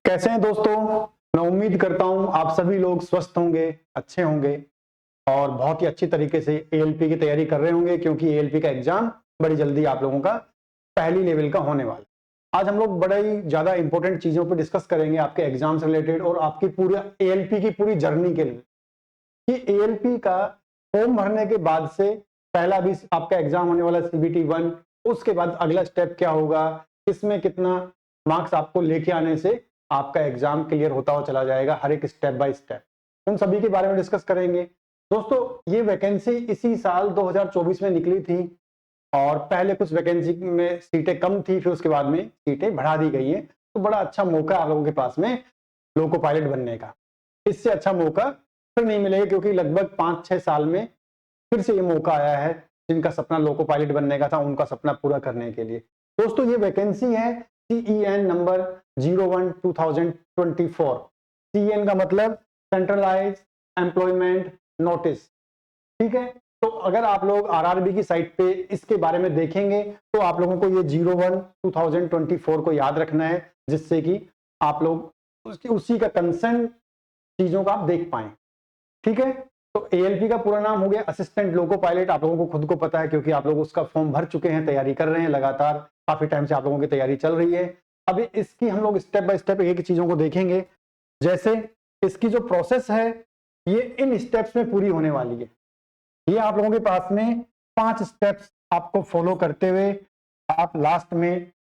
कैसे हैं दोस्तों। मैं उम्मीद करता हूं आप सभी लोग स्वस्थ होंगे, अच्छे होंगे और बहुत ही अच्छी तरीके से एएलपी की तैयारी कर रहे होंगे, क्योंकि एएलपी का एग्जाम बड़ी जल्दी आप लोगों का पहली लेवल का होने वाला है। आज हम लोग बड़ा ही ज्यादा इंपॉर्टेंट चीजों पर डिस्कस करेंगे आपके एग्जाम से रिलेटेड और आपकी पूरी एएलपी की पूरी जर्नी के लिए कि एएलपी का फॉर्म भरने के बाद से पहला भी आपका एग्जाम होने वाला सीबीटी 1, उसके बाद अगला स्टेप क्या होगा, इसमें कितना मार्क्स आपको लेके आने से आपका एग्जाम क्लियर होता हुआ चला जाएगा, हर एक स्टेप बाय स्टेप उन सभी के बारे में डिस्कस करेंगे। दोस्तों ये वैकेंसी इसी साल 2024 में निकली थी और पहले कुछ वैकेंसी में सीटें कम थी, फिर उसके बाद में सीटें बढ़ा दी गई हैं। तो बड़ा अच्छा मौका आप लोगों के पास में लोको पायलट बनने का, इससे अच्छा मौका फिर नहीं मिलेगा, क्योंकि लगभग 5-6 साल में फिर से ये मौका आया है जिनका सपना लोको पायलट बनने का था उनका सपना पूरा करने के लिए। दोस्तों ये वैकेंसी है CEN नंबर 01/2024। CEN का मतलब सेंट्रलाइज एम्प्लॉयमेंट नोटिस, ठीक है। तो अगर आप लोग आरआरबी की साइट पे इसके बारे में देखेंगे तो आप लोगों को ये 01/2024 को याद रखना है, जिससे कि आप लोग उसी का कंसर्न चीजों का आप देख पाए, ठीक है। तो एएलपी का पूरा नाम हो गया असिस्टेंट लोको पायलट। आप लोगों को खुद को पता है, क्योंकि आप लोग उसका फॉर्म भर चुके हैं, तैयारी कर रहे हैं, लगातार काफी टाइम से आप लोगों की तैयारी चल रही है। अभी इसकी हम लोग स्टेप बाय स्टेप एक चीजों को देखेंगे। जैसे इसकी जो प्रोसेस है ये इन स्टेप्स में पूरी होने वाली है। ये आप लोगों के पास में 5 स्टेप्स आपको फॉलो करते हुए आप लास्ट में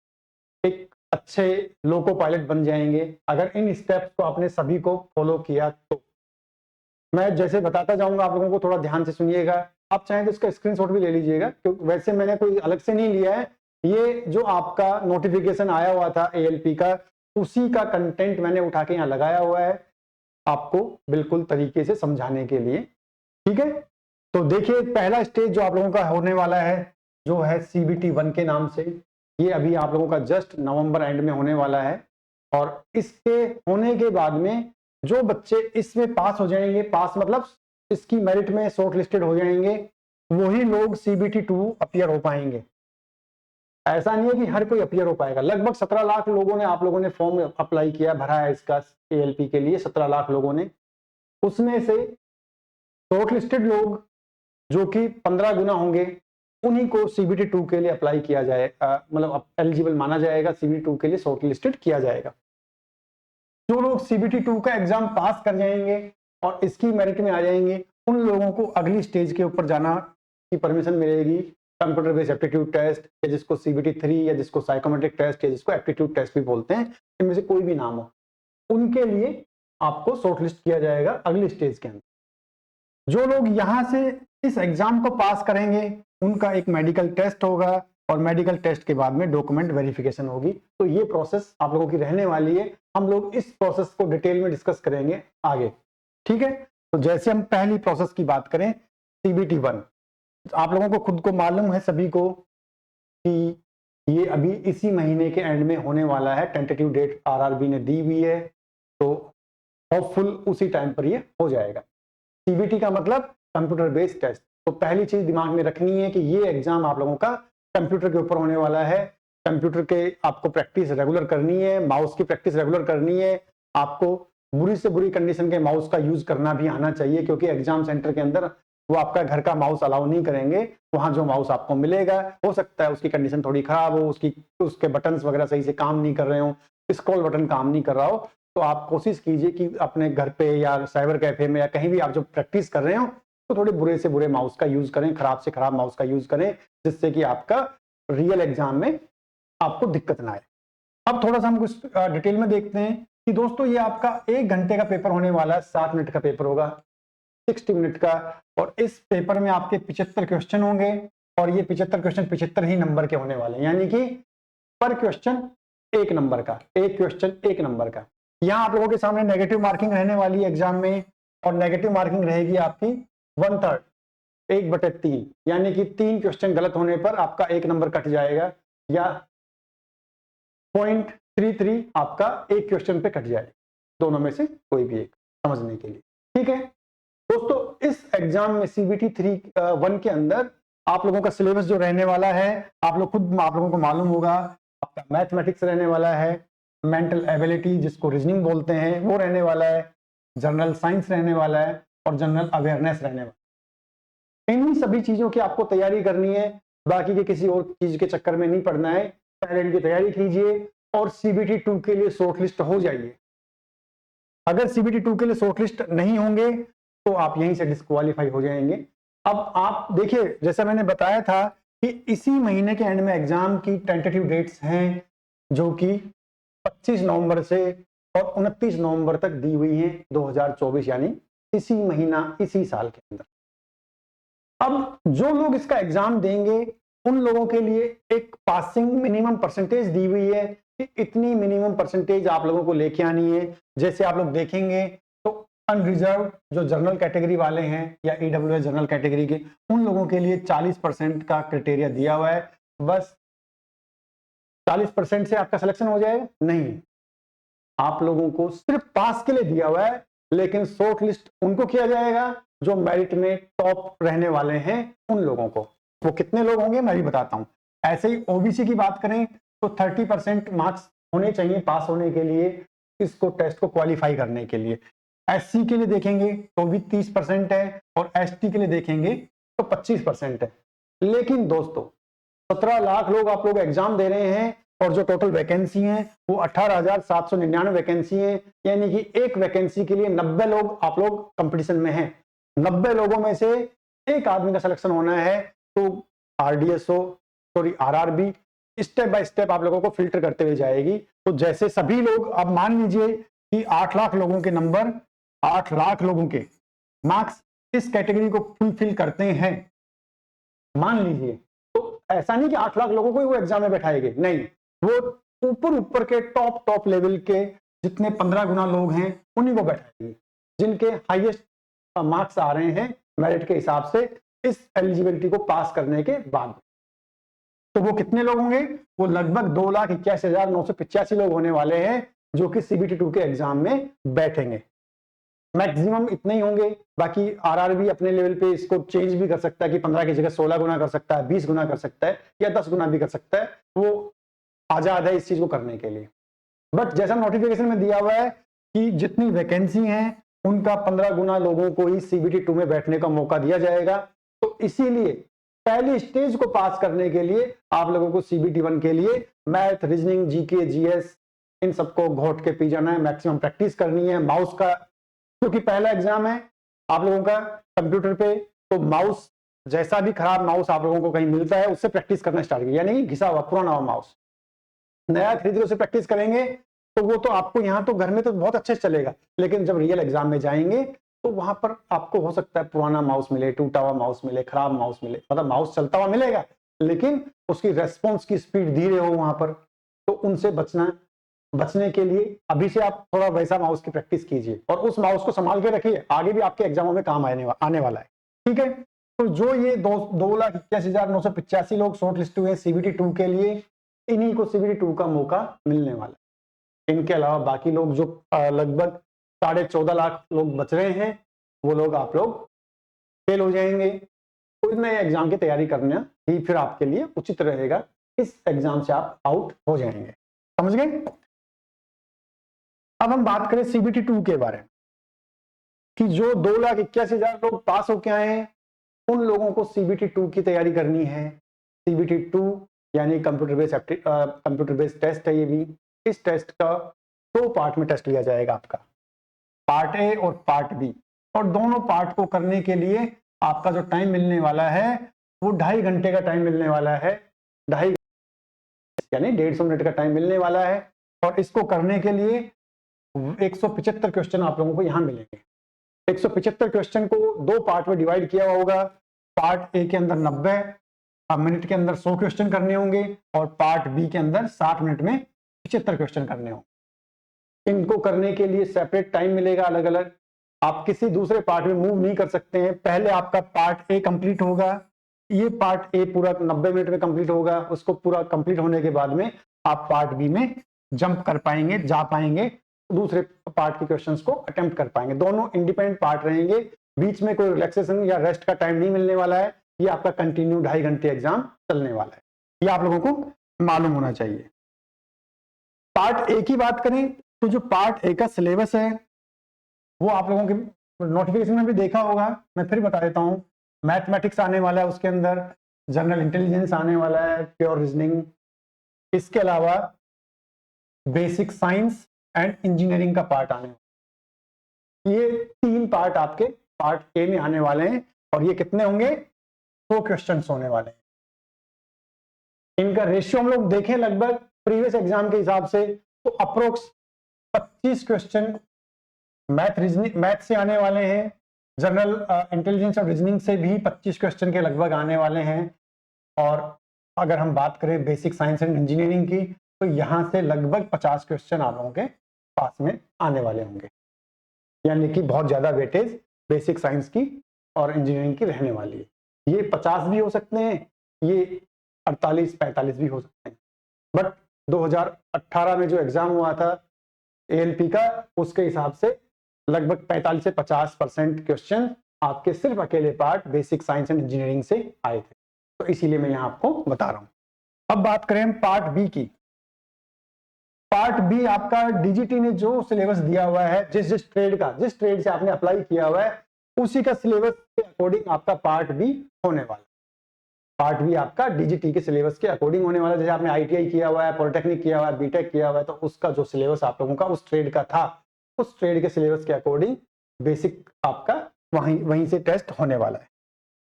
एक अच्छे लोको पायलट बन जाएंगे, अगर इन स्टेप्स को आपने सभी को फॉलो किया तो। मैं जैसे बताता जाऊंगा, आप लोगों को थोड़ा ध्यान से सुनिएगा। आप चाहें तो इसका स्क्रीनशॉट भी ले लीजिएगा, क्योंकि वैसे मैंने कोई अलग से नहीं लिया है। ये जो आपका नोटिफिकेशन आया हुआ था एएलपी का, उसी का कंटेंट मैंने उठा के यहाँ लगाया हुआ है आपको बिल्कुल तरीके से समझाने के लिए, ठीक है। तो देखिए पहला स्टेज जो आप लोगों का होने वाला है, जो है CBT 1 के नाम से, ये अभी आप लोगों का जस्ट नवंबर एंड में होने वाला है। और इसके होने के बाद में जो बच्चे इसमें पास हो जाएंगे, पास मतलब इसकी मेरिट में शॉर्ट लिस्टेड हो जाएंगे, वही लोग CBT 2 अपियर हो पाएंगे। ऐसा नहीं है कि हर कोई अपियर हो पाएगा। लगभग 17 लाख लोगों ने, आप लोगों ने फॉर्म अप्लाई किया, भरा है इसका एएलपी के लिए, 17 लाख लोगों ने। उसमें से शॉर्ट लिस्टेड लोग जो कि 15 गुना होंगे, उन्हीं को CBT 2 के लिए अप्लाई किया जाए, मतलब एलिजिबल माना जाएगा, CBT 2 के लिए शॉर्ट लिस्टेड किया जाएगा। जो लोग CBT 2 का एग्जाम पास कर जाएंगे और इसकी मेरिट में आ जाएंगे, उन लोगों को अगली स्टेज के ऊपर जाना की परमिशन मिलेगी, कंप्यूटर बेस्ड एप्टीट्यूड टेस्ट, या जिसको CBT 3, या जिसको साइकोमेट्रिक टेस्ट, या जिसको एप्टीट्यूड टेस्ट भी बोलते हैं, इनमें से कोई भी नाम हो, उनके लिए आपको शॉर्टलिस्ट किया जाएगा अगली स्टेज के अंदर। जो लोग यहां से इस एग्जाम को पास करेंगे, उनका एक मेडिकल टेस्ट होगा और मेडिकल टेस्ट के बाद में डॉक्यूमेंट वेरिफिकेशन होगी। तो ये प्रोसेस आप लोगों की रहने वाली है। हम लोग इस प्रोसेस को डिटेल में डिस्कस करेंगे आगे, ठीक है। तो जैसे हम पहली प्रोसेस की बात करें, CBT 1, आप लोगों को खुद को मालूम है सभी को कि ये अभी इसी महीने के एंड में होने वाला है। टेंटेटिव डेट आरआरबी ने दी हुई है, तो होपफुल उसी टाइम पर ये हो जाएगा। CBT का मतलब कंप्यूटर बेस्ड टेस्ट। तो पहली चीज दिमाग में रखनी है कि ये एग्जाम आप लोगों का कंप्यूटर के ऊपर होने वाला है। कंप्यूटर के आपको प्रैक्टिस रेगुलर करनी है, माउस की प्रैक्टिस रेगुलर करनी है। आपको बुरी से बुरी कंडीशन के माउस का यूज करना भी आना चाहिए, क्योंकि एग्जाम सेंटर के अंदर वो आपका घर का माउस अलाउ नहीं करेंगे। वहां जो माउस आपको मिलेगा, हो सकता है उसकी कंडीशन थोड़ी खराब हो, उसके बटन्स वगैरह सही से काम नहीं कर रहे हो, स्क्रॉल बटन काम नहीं कर रहा हो। तो आप कोशिश कीजिए कि अपने घर पे या साइबर कैफे में या कहीं भी आप जो प्रैक्टिस कर रहे हो, तो थोड़े बुरे से बुरे माउस का यूज करें, खराब से खराब माउस का यूज करें, जिससे कि आपका रियल एग्जाम में आपको दिक्कत ना आए। अब थोड़ा सा हम कुछ डिटेल में देखते हैं कि दोस्तों ये आपका 1 घंटे का पेपर होने वाला है, 7 मिनट का पेपर होगा, 60 मिनट का। और इस पेपर में आपके 75 क्वेश्चन होंगे और ये 75 क्वेश्चन 75 ही नंबर के होने वाले हैं, यानी कि पर क्वेश्चन 1 नंबर का, एक क्वेश्चन 1 नंबर का। यहाँ आप लोगों के सामने नेगेटिव मार्किंग रहने वाली है एग्जाम में, और नेगेटिव मार्किंग रहेगी आपकी 1/3, 1/3, यानी कि 3 क्वेश्चन गलत होने पर आपका 1 नंबर कट जाएगा, या 0.33 आपका एक क्वेश्चन पे कट जाएगा। दोनों में से कोई भी एक, समझने के लिए, ठीक है। दोस्तों इस एग्जाम में CBT 1 के अंदर आप लोगों का सिलेबस जो रहने वाला है, आप लोगों को मालूम होगा, आपका मैथमेटिक्स रहने वाला है, मेंटल एबिलिटी जिसको रीजनिंग बोलते हैं वो रहने वाला है, जनरल साइंस रहने वाला है और जनरल अवेयरनेस रहने वाला है। इन्हीं सभी चीजों की आपको तैयारी करनी है, बाकी के किसी और चीज के चक्कर में नहीं पड़ना है। पहले इनकी तैयारी कीजिए और सीबीटी 2 के लिए शॉर्टलिस्ट हो जाइए। अगर सीबीटी 2 के लिए शॉर्टलिस्ट नहीं होंगे तो आप यहीं से डिस्क्वालीफाई हो जाएंगे। अब आप देखिए, जैसा मैंने बताया था कि इसी महीने के एंड में एग्जाम की टेंटेटिव डेट्स हैं जो कि 25 नवंबर से और 29 नवंबर तक दी हुई हैं 2024, यानी इसी महीना, इसी साल के अंदर। अब जो लोग इसका एग्जाम देंगे उन लोगों के लिए एक पासिंग मिनिमम परसेंटेज दी हुई है कि इतनी मिनिमम परसेंटेज आप लोगों को लेके आनी है। जैसे आप लोग देखेंगे तो अनरिजर्व जो जनरल कैटेगरी वाले हैं या ईडब्ल्यूएस जनरल कैटेगरी के, उन लोगों के लिए 40% का क्राइटेरिया दिया हुआ है। बस 40% से आपका सिलेक्शन हो जाएगा? नहीं, आप लोगों को सिर्फ पास के लिए दिया हुआ है, लेकिन शॉर्ट लिस्ट उनको किया जाएगा जो मेरिट में टॉप रहने वाले हैं उन लोगों को। वो कितने लोग होंगे मैं भी बताता हूं। ऐसे ही ओबीसी की बात करें तो 30% मार्क्स होने चाहिए पास होने के लिए, इसको टेस्ट को क्वालिफाई करने के लिए। एससी के लिए देखेंगे तो भी 30% है और एसटी के लिए देखेंगे तो 25% है। लेकिन दोस्तों 17 लाख लोग आप लोग एग्जाम दे रहे हैं और जो टोटल वैकेंसी है वो 18,799 वैकेंसी है, यानी कि एक वैकेंसी के लिए 90 लोग आप लोग कंपटीशन में हैं। 90 लोगों में से एक आदमी का सिलेक्शन होना है, तो RDSO sorry RRB step by step आप लोगों को फिल्टर करते हुए जाएगी। तो जैसे सभी लोग, अब मान लीजिए कि 8 लाख लोगों के नंबर, 8 लाख लोगों के मार्क्स इस कैटेगरी को फुलफिल करते हैं, मान लीजिए, तो ऐसा नहीं कि 8 लाख लोगों को ही वो एग्जाम में बैठाएंगे, नहीं, वो ऊपर ऊपर के टॉप लेवल के जितने 15 गुना लोग हैं उन्हीं को बैठाएंगे जिनके हाईएस्ट मार्क्स आ रहे हैं मेरिट के हिसाब से इस एलिजिबिलिटी को पास करने के बाद। तो वो कितने लोग होंगे? वो लगभग 2,81,985 लोग होने वाले हैं जो कि सीबीटी 2 के एग्जाम में बैठेंगे। मैक्सिमम इतने ही होंगे, बाकी आरआरबी अपने लेवल पे इसको चेंज भी कर सकता है कि 15 की जगह 16 गुना कर सकता है, 20 गुना कर सकता है या 10 गुना भी कर सकता है, वो आजाद है इस चीज को करने के लिए। बट जैसा नोटिफिकेशन में दिया हुआ है कि जितनी वैकेंसी है उनका 15 गुना लोगों को ही सीबीटी 2 में बैठने का मौका दिया जाएगा। तो इसीलिए पहली स्टेज को पास करने के लिए आप लोगों को सीबीटी 1 के लिए मैथ, रीजनिंग, जीके, जीएस इन सबको घोट के पी जाना है, मैक्सिमम प्रैक्टिस करनी है। माउस का क्योंकि पहला एग्जाम है आप लोगों का कंप्यूटर पे, तो माउस जैसा भी खराब माउस आप लोगों को कहीं मिलता है उससे प्रैक्टिस करना स्टार्ट कीजिए, यानी घिसा हुआ पुराना हुआ माउस। नया खरीद के उसे प्रैक्टिस करेंगे तो वो तो आपको यहाँ तो घर में तो बहुत अच्छे से चलेगा, लेकिन जब रियल एग्जाम में जाएंगे तो वहां पर आपको हो सकता है पुराना माउस मिले, टूटा हुआ माउस मिले, खराब माउस मिले, मतलब माउस चलता हुआ मिलेगा लेकिन उसकी रेस्पॉन्स की स्पीड धीरे हो वहां पर। तो उनसे बचने के लिए अभी से आप थोड़ा वैसा माउस की प्रैक्टिस कीजिए और उस माउस को संभाल के रखिए, आगे भी आपके एग्जामों में काम आने वाला है। ठीक है, तो जो ये 2,81,985 लोग शॉर्ट लिस्ट हुए सीबीटी 2 के लिए, इन्हीं को सीबीटी 2 का मौका मिलने वाला है। इनके अलावा बाकी लोग जो लगभग 14.5 लाख लोग बच रहे हैं वो लोग आप लोग फेल हो जाएंगे। तो इस नए एग्जाम की तैयारी करना ही फिर आपके लिए उचित रहेगा, इस एग्जाम से आप आउट हो जाएंगे। समझ गए? अब हम बात करें सीबीटी 2 के बारे में कि जो 2,81,000 लोग पास होके आए हैं उन लोगों को सीबीटी 2 की तैयारी करनी है। सीबीटी 2 यानी कंप्यूटर बेस्ड टेस्ट है ये भी। इस टेस्ट का 2 पार्ट में टेस्ट लिया जाएगा आपका, पार्ट ए और पार्ट बी, और दोनों पार्ट को करने के लिए आपका जो टाइम मिलने वाला है वो 2.5 घंटे का टाइम मिलने वाला है, 2.5 यानी 150 मिनट का टाइम मिलने वाला है। और इसको करने के लिए 175 क्वेश्चन आप लोगों को यहां मिलेंगे। 175 क्वेश्चन को 2 पार्ट में डिवाइड किया हुआ होगा। पार्ट ए के अंदर 90 मिनट के अंदर 100 क्वेश्चन करने होंगे और पार्ट बी के अंदर 60 मिनट में 75 क्वेश्चन करने होंगे। इनको करने के लिए सेपरेट टाइम मिलेगा अलग अलग, आप किसी दूसरे पार्ट में मूव नहीं कर सकते हैं। पहले आपका पार्ट ए कंप्लीट होगा, ये पार्ट ए पूरा 90 मिनट में कंप्लीट होगा, उसको पूरा कंप्लीट होने के बाद में आप पार्ट बी में जंप कर पाएंगे, जा पाएंगे, दूसरे पार्ट के क्वेश्चंस को अटेम्प्ट कर पाएंगे। दोनों इंडिपेंडेंट पार्ट रहेंगे, बीच में कोई रिलैक्सेशन या रेस्ट का टाइम नहीं मिलने वाला है। ये आपका कंटिन्यू 2.5 घंटे एग्जाम चलने वाला है, ये आप लोगों को मालूम होना चाहिए। पार्ट ए की बात करें तो जो पार्ट ए का सिलेबस है वो आप लोगों के नोटिफिकेशन में भी देखा होगा, मैं फिर बता देता हूँ। मैथमेटिक्स आने वाला है, उसके अंदर जनरल इंटेलिजेंस आने वाला है, प्योर रीजनिंग, इसके अलावा बेसिक साइंस एंड इंजीनियरिंग का पार्ट आने वाला है। ये 3 पार्ट आपके पार्ट ए में आने वाले हैं और ये कितने होंगे? 100 क्वेश्चंस होने वाले हैं। इनका रेशियो हम लोग देखें लगभग प्रीवियस एग्जाम के हिसाब से तो अप्रोक्स 25 क्वेश्चन मैथ से आने वाले हैं, जनरल इंटेलिजेंस और रीजनिंग से भी 25 क्वेश्चन के लगभग आने वाले हैं। और अगर हम बात करें बेसिक साइंस एंड इंजीनियरिंग की तो यहाँ से लगभग 50 क्वेश्चन आप लोगों के पास में आने वाले होंगे, यानी कि बहुत ज़्यादा वेटेज बेसिक साइंस की और इंजीनियरिंग की रहने वाली है। ये 50 भी हो सकते हैं, ये 48-45 भी हो सकते हैं, बट 2018 में जो एग्जाम हुआ था ALP का, उसके हिसाब से लगभग 45 से 50% क्वेश्चन आपके सिर्फ अकेले part basic science and engineering से आए थे, तो इसीलिए मैं यहाँ आपको बता रहा हूँ। अब बात करें हम पार्ट बी की। पार्ट बी आपका DGT ने जो सिलेबस दिया हुआ है, जिस ट्रेड से आपने अप्लाई किया हुआ है उसी का सिलेबस के अकॉर्डिंग आपका पार्ट बी होने वाला। पार्ट बी आपका DGT के सिलेबस के अकॉर्डिंग होने वाला। जैसे आपने ITI किया हुआ है, पॉलिटेक्निक किया हुआ है, बीटेक किया हुआ है, तो उसका जो सिलेबस आप लोगों का उस ट्रेड का था, उस ट्रेड के सिलेबस के अकॉर्डिंग बेसिक आपका वहीं से टेस्ट होने वाला है।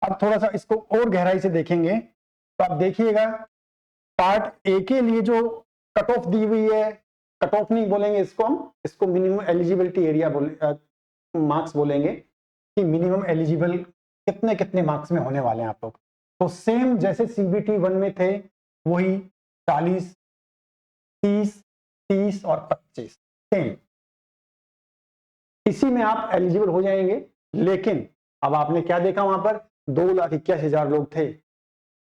अब थोड़ा सा इसको और गहराई से देखेंगे तो आप देखिएगा पार्ट ए के लिए जो कट ऑफ दी हुई है, कट ऑफ नहीं बोलेंगे इसको, हम इसको मिनिमम एलिजिबिलिटी एरिया मार्क्स बोलेंगे कि मिनिमम एलिजिबल कितने कितने मार्क्स में होने वाले हैं आप लोग। तो सेम जैसे CBT 1 में थे वही 40, 30, 30 और 25 सेम, इसी में आप एलिजिबल हो जाएंगे। लेकिन अब आपने क्या देखा, वहां पर 2,81,000 लोग थे,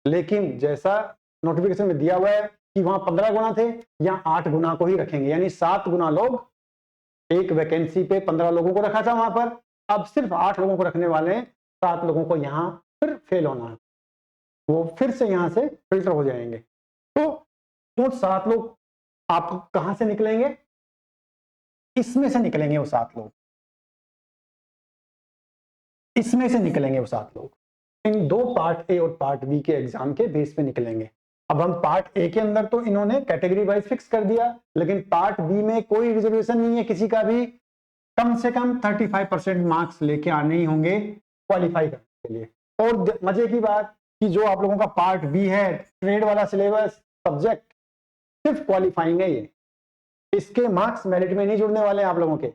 लेकिन जैसा नोटिफिकेशन में दिया हुआ है कि वहां 15 गुना थे, यहाँ 8 गुना को ही रखेंगे, यानी 7 गुना लोग, एक वैकेंसी पे 15 लोगों को रखा था वहां पर, अब सिर्फ 8 लोगों को रखने वाले हैं। 7 लोगों को यहाँ फिर फेल होना है, वो फिर से यहां से फिल्टर हो जाएंगे। तो वो 7 लोग आप कहां से निकलेंगे? इसमें से निकलेंगे वो 7 लोग, इसमें से निकलेंगे वो 7 लोग। इन 2 पार्ट ए और पार्ट बी के एग्जाम के बेस पे निकलेंगे। अब हम पार्ट ए के अंदर तो इन्होंने कैटेगरी वाइज फिक्स कर दिया, लेकिन पार्ट बी में कोई रिजर्वेशन नहीं है किसी का भी, कम से कम 35% मार्क्स लेके आने ही होंगे क्वालिफाई करने के लिए। और मजे की बात कि जो आप लोगों का पार्ट बी है, ट्रेड वाला सिलेबस, सब्जेक्ट सिर्फ क्वालिफाइंग है ये, इसके मार्क्स मेरिट में नहीं जुड़ने वाले हैं आप लोगों के,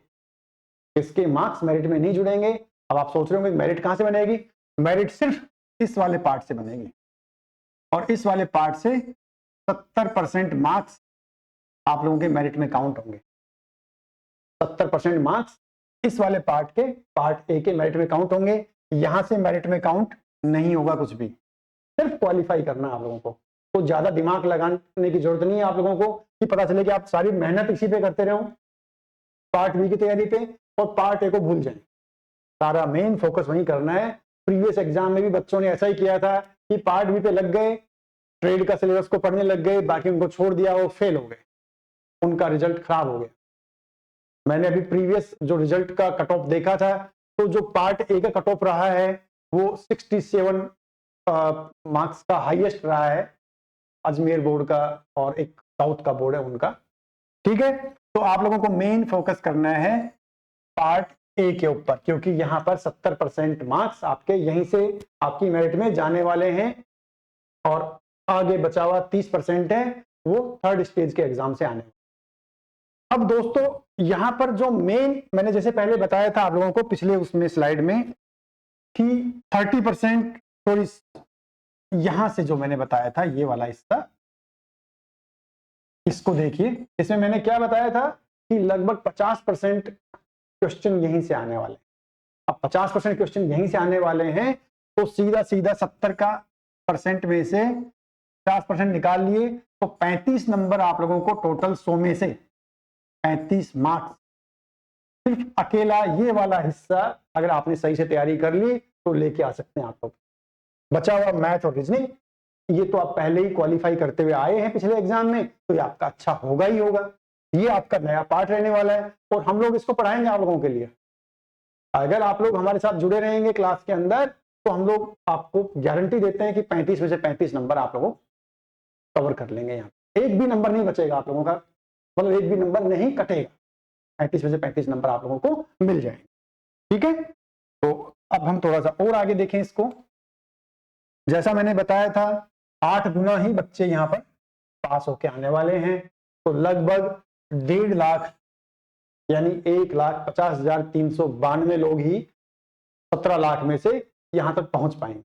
इसके मार्क्स मेरिट में नहीं जुड़ेंगे। अब आप सोच रहे होंगे मेरिट कहां से बनेगी? मेरिट सिर्फ इस वाले पार्ट से बनेगी, और इस वाले पार्ट से 70% मार्क्स आप लोगों के मेरिट में काउंट होंगे। 70% मार्क्स इस वाले पार्ट के, पार्ट ए के मेरिट में काउंट होंगे। यहां से मेरिट में काउंट नहीं होगा कुछ भी, सिर्फ क्वालिफाई करना है आप लोगों को। तो ज्यादा दिमाग लगाने की जरूरत नहीं है आप लोगों को कि पता चले कि आप सारी मेहनत इसी पे करते रहो पार्ट बी की तैयारी पे, और पार्ट ए को भूल जाएं। सारा मेन फोकस वहीं करना है। प्रीवियस एग्जाम में भी बच्चों ने ऐसा ही किया था कि पार्ट बी पे लग गए, ट्रेड का सिलेबस को पढ़ने लग गए, बाकी उनको छोड़ दिया, वो फेल हो गए, उनका रिजल्ट खराब हो गया। मैंने अभी प्रीवियस जो रिजल्ट का कट ऑफ देखा था, तो जो पार्ट ए का कट ऑफ रहा है वो 67 मार्क्स का हाईएस्ट रहा है, अजमेर बोर्ड का और एक साउथ का बोर्ड है उनका। ठीक है, तो आप लोगों को मेन फोकस करना है पार्ट ए के ऊपर, क्योंकि यहां पर 70% मार्क्स आपके यहीं से आपकी मेरिट में जाने वाले हैं, और आगे बचा हुआ 30% है वो थर्ड स्टेज के एग्जाम से आने। अब दोस्तों यहां पर जो मेन मैंने जैसे पहले बताया था आप लोगों को पिछले उसमें स्लाइड में कि 30%, सॉरी यहां से जो मैंने बताया था ये वाला हिस्सा, इसको देखिए, इसमें मैंने क्या बताया था कि लगभग 50% क्वेश्चन यहीं से आने वाले हैं। अब 50% क्वेश्चन यहीं से आने वाले हैं, तो सीधा सीधा 70% में से 50% निकाल लिए तो 35 नंबर आप लोगों को टोटल 100 में से 35 मार्क्स, सिर्फ अकेला ये वाला हिस्सा अगर आपने सही से तैयारी कर ली तो लेके आ सकते हैं आप लोग। बचा हुआ मैथ और रीजनिंग, ये तो आप पहले ही क्वालिफाई करते हुए आए हैं पिछले एग्जाम में, तो ये आपका अच्छा होगा ही होगा। ये आपका नया पार्ट रहने वाला है और हम लोग इसको पढ़ाएंगे आप लोगों के लिए। अगर आप लोग हमारे साथ जुड़े रहेंगे क्लास के अंदर तो हम लोग आपको गारंटी देते हैं कि 35 में से 35 नंबर आप लोगों कवर कर लेंगे। यहाँ एक भी नंबर नहीं बचेगा आप लोगों का, मतलब एक भी नंबर नहीं कटेगा, 35 में से 35 नंबर आप लोगों को मिल जाएंगे। ठीक है, तो अब हम थोड़ा सा और आगे देखें इसको। जैसा मैंने बताया था 8 गुना ही बच्चे यहाँ पर पास होके आने वाले हैं, तो लगभग 1.5 लाख यानी 1,50,392 लोग ही 17 लाख में से यहां तक पहुंच पाएंगे।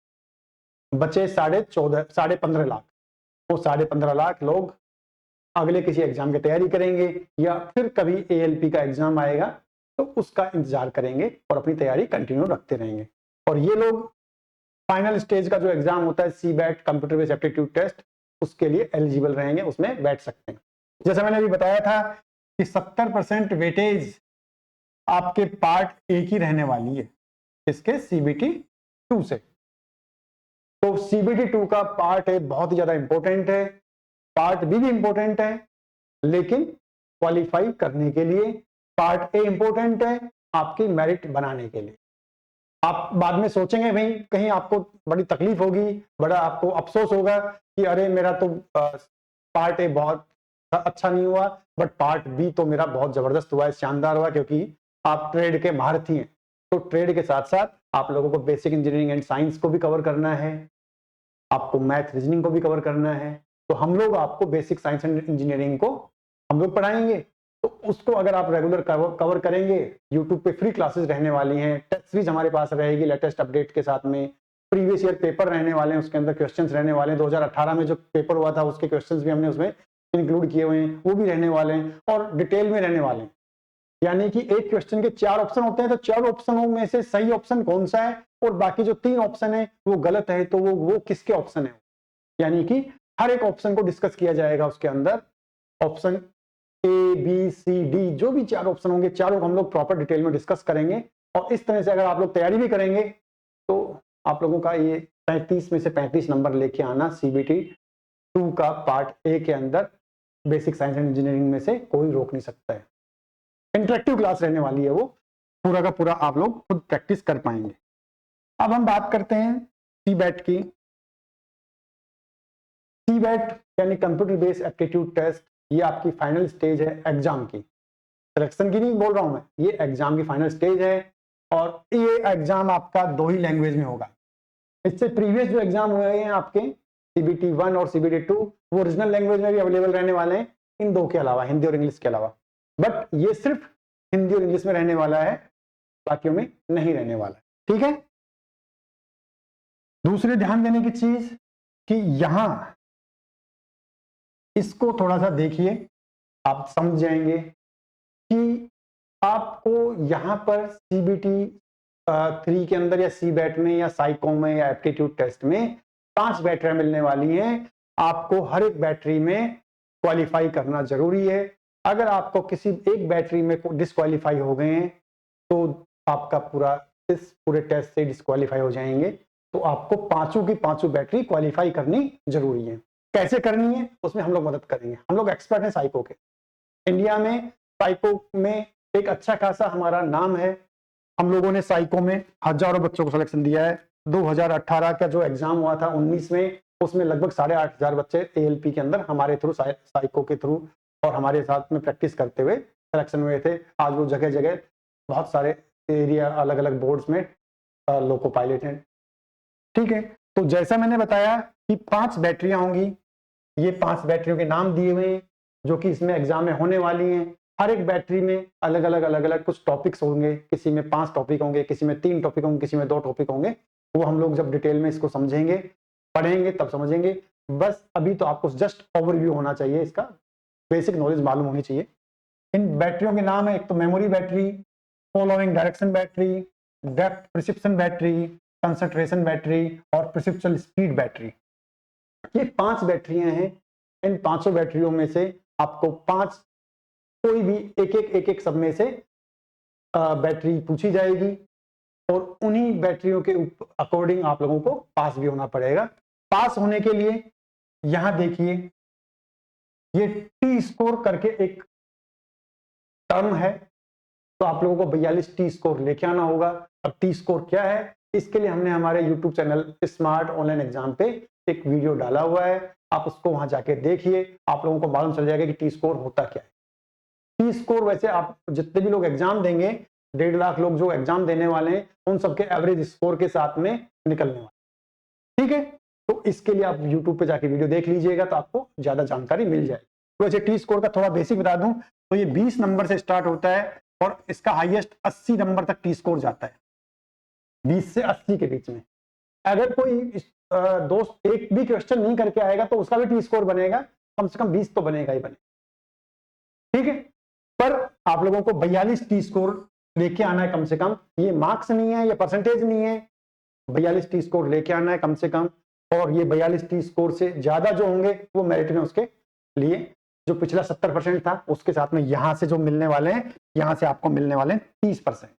बचे 15.5 लाख, वो 15.5 लाख लोग अगले किसी एग्जाम की तैयारी करेंगे या फिर कभी ALP का एग्जाम आएगा तो उसका इंतजार करेंगे और अपनी तैयारी कंटिन्यू रखते रहेंगे। और ये लोग फाइनल स्टेज का जो एग्जाम होता है CBAT computer based aptitude test, उसके लिए एलिजिबल रहेंगे, उसमें बैठ सकते हैं। जैसा मैंने अभी बताया था कि 70% वेटेज आपके पार्ट ए की रहने वाली है इसके CBT 2 से। तो CBT 2 का पार्ट ए बहुत ही ज्यादा इंपॉर्टेंट है, पार्ट बी भी इंपॉर्टेंट है, लेकिन क्वालिफाई करने के लिए पार्ट ए इंपॉर्टेंट है आपकी मेरिट बनाने के लिए। आप बाद में सोचेंगे भाई कहीं आपको बड़ी तकलीफ होगी, बड़ा आपको अफसोस होगा कि अरे मेरा तो पार्ट ए बहुत अच्छा नहीं हुआ, बट पार्ट बी तो मेरा बहुत जबरदस्त हुआ है, शानदार हुआ, क्योंकि आप ट्रेड के महारथी हैं। तो ट्रेड के साथ साथ आप लोगों को बेसिक इंजीनियरिंग एंड साइंस को भी कवर करना है, आपको मैथ रीजनिंग को भी कवर करना है। तो हम लोग आपको बेसिक साइंस एंड इंजीनियरिंग को हम लोग पढ़ाएंगे, तो उसको अगर आप रेगुलर कवर करेंगे, यूट्यूब पे फ्री क्लासेस रहने वाली हैं, टेस्ट सीरीज हमारे पास रहेगी लेटेस्ट अपडेट के साथ में, प्रीवियस ईयर पेपर रहने वाले हैं, उसके अंदर क्वेश्चंस रहने वाले हैं, 2018 में जो पेपर हुआ था उसके क्वेश्चंस भी हमने उसमें इंक्लूड किए हुए हैं, वो भी रहने वाले हैं और डिटेल में रहने वाले हैं। यानी कि एक क्वेश्चन के 4 ऑप्शन होते हैं, तो 4 ऑप्शनों में से सही ऑप्शन कौन सा है और बाकी जो 3 ऑप्शन है वो गलत है, तो वो किसके ऑप्शन है। यानी कि हर एक ऑप्शन को डिस्कस किया जाएगा उसके अंदर, option A B C D जो भी 4 ऑप्शन होंगे, चारों को हम लोग प्रॉपर डिटेल में डिस्कस करेंगे। और इस तरह से अगर आप लोग तैयारी भी करेंगे तो आप लोगों का ये 35 में से 35 नंबर लेके आना CBT 2 का पार्ट ए के अंदर बेसिक साइंस एंड इंजीनियरिंग में से कोई रोक नहीं सकता है। इंटरेक्टिव क्लास रहने वाली है, वो पूरा का पूरा आप लोग खुद प्रैक्टिस कर पाएंगे। अब हम बात करते हैं CBAT की। CBAT यानी कंप्यूटर बेस्ड एप्टीट्यूड टेस्ट, ये आपकी फाइनल स्टेज है एग्जाम की, सिलेक्शन की नहीं बोल रहा हूं मैं, ये एग्जाम की फाइनल स्टेज है। और ये एग्जाम आपका 2 ही लैंग्वेज में होगा। इससे प्रीवियस जो एग्जाम हुए हैं आपके CBT 1 और CBT 2 वो ओरिजिनल लैंग्वेज में भी अवेलेबल रहने वाले हैं, इन 2 के अलावा, हिंदी और इंग्लिश के अलावा। बट ये सिर्फ हिंदी और इंग्लिश में रहने वाला है, बाकियों में नहीं रहने वाला है। ठीक है, दूसरे ध्यान देने की चीज कि यहां इसको थोड़ा सा देखिए, आप समझ जाएंगे कि आपको यहां पर CBT 3 के अंदर या CBAT में या साइको में या एप्टीट्यूड टेस्ट में 5 बैटरियां मिलने वाली हैं। आपको हर एक बैटरी में क्वालिफाई करना जरूरी है। अगर आपको किसी एक बैटरी में डिस्क्वालीफाई हो गए हैं तो आपका इस पूरे टेस्ट से डिस्क्वालीफाई हो जाएंगे। तो आपको पांचों की पांचों बैटरी क्वालिफाई करनी जरूरी है। कैसे करनी है उसमें हम लोग मदद करेंगे, हम लोग एक्सपर्ट हैं साइको के। इंडिया में साइको में एक अच्छा खासा हमारा नाम है। हम लोगों ने साइको में हजारों बच्चों को सिलेक्शन दिया है। 2018 का जो एग्जाम हुआ था 19 में, उसमें लगभग 8,500 बच्चे ALP के अंदर हमारे थ्रू, साइको के थ्रू और हमारे साथ में प्रैक्टिस करते हुए सिलेक्शन हुए थे। आज वो जगह जगह बहुत सारे एरिया अलग अलग बोर्ड्स में लोको पायलट हैं। ठीक है, तो जैसा मैंने बताया कि 5 बैटरियां होंगी, ये 5 बैटरियों के नाम दिए हुए हैं जो कि इसमें एग्जाम में होने वाली हैं। हर एक बैटरी में अलग अलग कुछ टॉपिक्स होंगे, किसी में 5 टॉपिक होंगे, किसी में 3 टॉपिक होंगे, किसी में 2 टॉपिक होंगे। वो हम लोग जब डिटेल में इसको समझेंगे, पढ़ेंगे, तब समझेंगे। बस अभी तो आपको जस्ट ओवरव्यू होना चाहिए, इसका बेसिक नॉलेज मालूम होनी चाहिए। इन बैटरियों के नाम है, एक तो memory battery, following direction battery, depth perception battery, concentration battery और प्रिसिप्शन स्पीड बैटरी। ये 5 बैटरियां हैं। इन 500 बैटरियों में से आपको 5 कोई भी एक एक सब में से बैटरी पूछी जाएगी और उन्हीं बैटरियों के अकॉर्डिंग आप लोगों को पास भी होना पड़ेगा। पास होने के लिए यहां देखिए, ये T स्कोर करके एक टर्म है, तो आप लोगों को 42 टी स्कोर लेके आना होगा। अब टी स्कोर क्या है, इसके लिए हमने हमारे YouTube channel smart online exam पे एक वीडियो डाला हुआ है, आप उसको वहां जाके देखिए, आप लोगों को मालूम चल जाएगा कि टी स्कोर होता क्या है। टी स्कोर वैसे आप जितने भी लोग एग्जाम देंगे, 1.5 लाख लोग जो एग्जाम देने वाले हैं, उन सबके एवरेज स्कोर के साथ में निकलने वाले, ठीक है। तो इसके लिए आप यूट्यूब पे जाके वीडियो देख लीजिएगा, तो आपको ज्यादा जानकारी मिल जाएगी। तो वैसे टी स्कोर का थोड़ा बेसिक बता दूं, तो ये 20 नंबर से स्टार्ट होता है और इसका हाईएस्ट 80 नंबर तक टी स्कोर जाता है, 20 से 80 के बीच में। अगर कोई दोस्त एक भी क्वेश्चन नहीं करके आएगा तो उसका भी टी स्कोर बनेगा, कम से कम 20 तो बनेगा ही बनेगा, ठीक है। पर आप लोगों को 42 टी स्कोर लेके आना है कम से कम, ये मार्क्स नहीं है, ये परसेंटेज नहीं है, 42 टी स्कोर लेके आना है कम से कम। और ये 42 टी स्कोर से ज्यादा जो होंगे वो मेरिट में उसके लिए जो पिछला 70% था उसके साथ में यहां से जो मिलने वाले हैं, यहां से आपको मिलने वाले हैं 30%।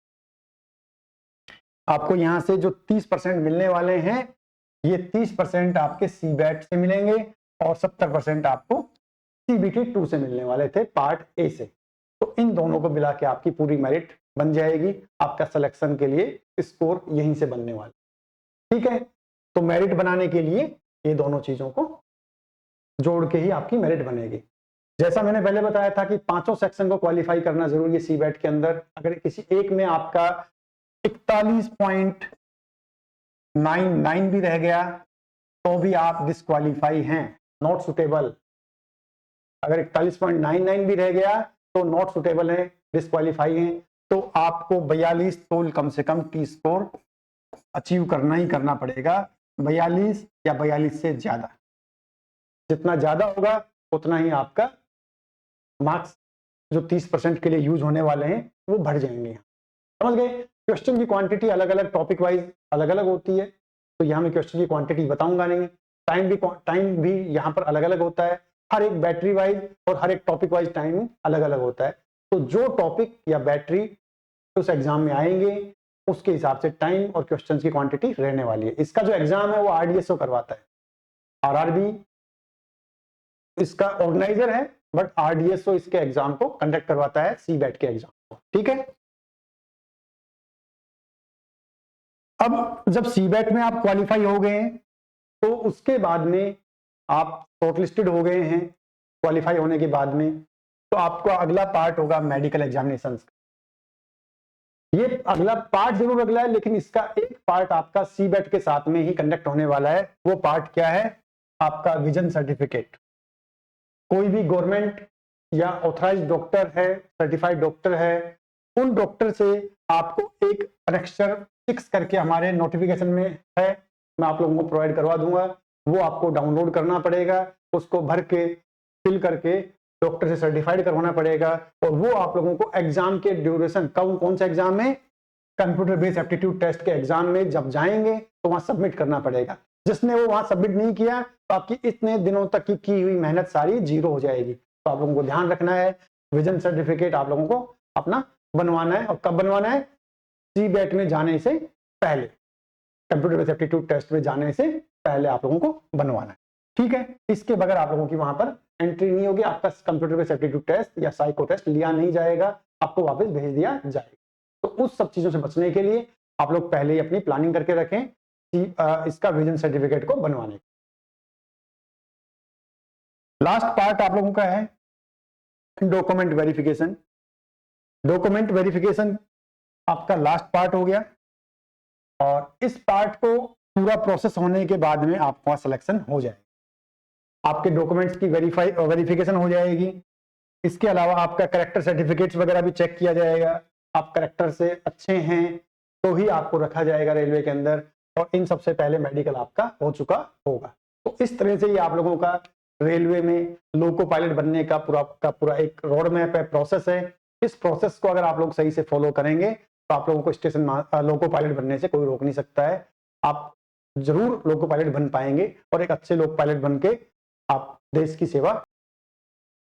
आपको यहां से जो 30% मिलने वाले हैं, ये 30% आपके सीबैट से मिलेंगे और 70% आपको सीबीटी 2 से मिलने वाले थे पार्ट ए से। तो इन दोनों को मिला के आपकी पूरी मेरिट बन जाएगी, आपका सिलेक्शन के लिए स्कोर यहीं से बनने वाला, ठीक है। तो मेरिट बनाने के लिए ये दोनों चीजों को जोड़ के ही आपकी मेरिट बनेगी। जैसा मैंने पहले बताया था कि पांचों सेक्शन को क्वालिफाई करना जरूरी है सीबैट के अंदर। अगर किसी एक में आपका 41.99 भी रह गया तो भी आप डिस्क्वालीफाई हैं, नॉट सुटेबल। अगर 41.99 भी रह गया तो नॉट सुटेबल है, डिस्क्वालीफाई हैं। तो आपको 42 तो कम से कम टी स्कोर अचीव करना ही करना पड़ेगा, 42 या 42 से ज्यादा। जितना ज्यादा होगा उतना ही आपका मार्क्स जो 30% के लिए यूज होने वाले हैं वो बढ़ जाएंगे। समझ गए? क्वेश्चन की क्वांटिटी अलग अलग टॉपिक वाइज अलग अलग होती है, तो यहाँ मैं क्वेश्चन की क्वांटिटी बताऊंगा नहीं। टाइम भी यहाँ पर अलग अलग होता है, हर एक बैटरी वाइज और हर एक टॉपिक वाइज टाइम अलग अलग होता है। तो जो टॉपिक या बैटरी उस एग्जाम में आएंगे उसके हिसाब से टाइम और क्वेश्चंस की क्वांटिटी रहने वाली है। इसका जो एग्जाम है वो आरडीएसओ करवाता है, आरआरबी इसका ऑर्गेनाइजर है, बट आरडीएसओ इसके एग्जाम को कंडक्ट करवाता है, सीबैट के एग्जाम को, ठीक है। अब जब सीबैट में आप क्वालिफाई हो गए हैं तो उसके बाद में आप शॉर्टलिस्टेड हो गए हैं, क्वालिफाई होने के बाद में तो आपका अगला पार्ट होगा मेडिकल एग्जामिनेशंस। ये अगला पार्ट जरूर अगला है, लेकिन इसका एक पार्ट आपका सीबैट के साथ में ही कंडक्ट होने वाला है। वो पार्ट क्या है? आपका विजन सर्टिफिकेट। कोई भी गवर्नमेंट या ऑथराइज्ड डॉक्टर है, सर्टिफाइड डॉक्टर है, उन डॉक्टर से आपको एक अनेक्सर 6 करके हमारे नोटिफिकेशन में है, मैं आप लोगों को प्रोवाइड करवा दूंगा। वो आपको डाउनलोड करना पड़ेगा, उसको भर के फिल करके डॉक्टर से सर्टिफाइड करवाना पड़ेगा। और वो आप लोगों को एग्जाम के ड्यूरेशन, कौन सा एग्जाम में, कंप्यूटर बेस्ड एप्टीट्यूड टेस्ट के एग्जाम में जब जाएंगे तो वहां सबमिट करना पड़ेगा। जिसने वो वहां सबमिट नहीं किया तो आपकी इतने दिनों तक की हुई मेहनत सारी जीरो हो जाएगी। तो आप लोगों को ध्यान रखना है, विजन सर्टिफिकेट आप लोगों को अपना बनवाना है। और कब बनवाना है? सीबैट में जाने से पहले, कंप्यूटर बेस्ड एप्टीट्यूड टेस्ट में जाने से पहले आप लोगों को बनवाना है, ठीक है। इसके बगैर आप लोगों की वहां पर एंट्री नहीं होगी, आपका कंप्यूटर बेस्ड एप्टीट्यूड टेस्ट या साइको टेस्ट लिया नहीं जाएगा, आपको वापस भेज दिया जाएगा। तो उस सब चीजों से बचने के लिए आप लोग पहले ही अपनी प्लानिंग करके रखें कि इसका विजन सर्टिफिकेट को बनवाने। लास्ट पार्ट आप लोगों का है डॉक्यूमेंट वेरिफिकेशन। डॉक्यूमेंट वेरिफिकेशन आपका लास्ट पार्ट हो गया और इस पार्ट को पूरा प्रोसेस होने के बाद में आपका सिलेक्शन हो जाएगा, आपके डॉक्यूमेंट्स की वेरिफिकेशन हो जाएगी। इसके अलावा आपका करेक्टर सर्टिफिकेट्स वगैरह भी चेक किया जाएगा, आप करेक्टर से अच्छे हैं तो ही आपको रखा जाएगा रेलवे के अंदर, और इन सबसे पहले मेडिकल आपका हो चुका होगा। तो इस तरह से ये आप लोगों का रेलवे में लोको पायलट बनने का पूरा एक रोड मैप है, प्रोसेस है। इस प्रोसेस को अगर आप लोग सही से फॉलो करेंगे तो आप लोगों को स्टेशन लोको पायलट बनने से कोई रोक नहीं सकता है। आप जरूर लोको पायलट बन पाएंगे और एक अच्छे लोको पायलट बन के आप देश की सेवा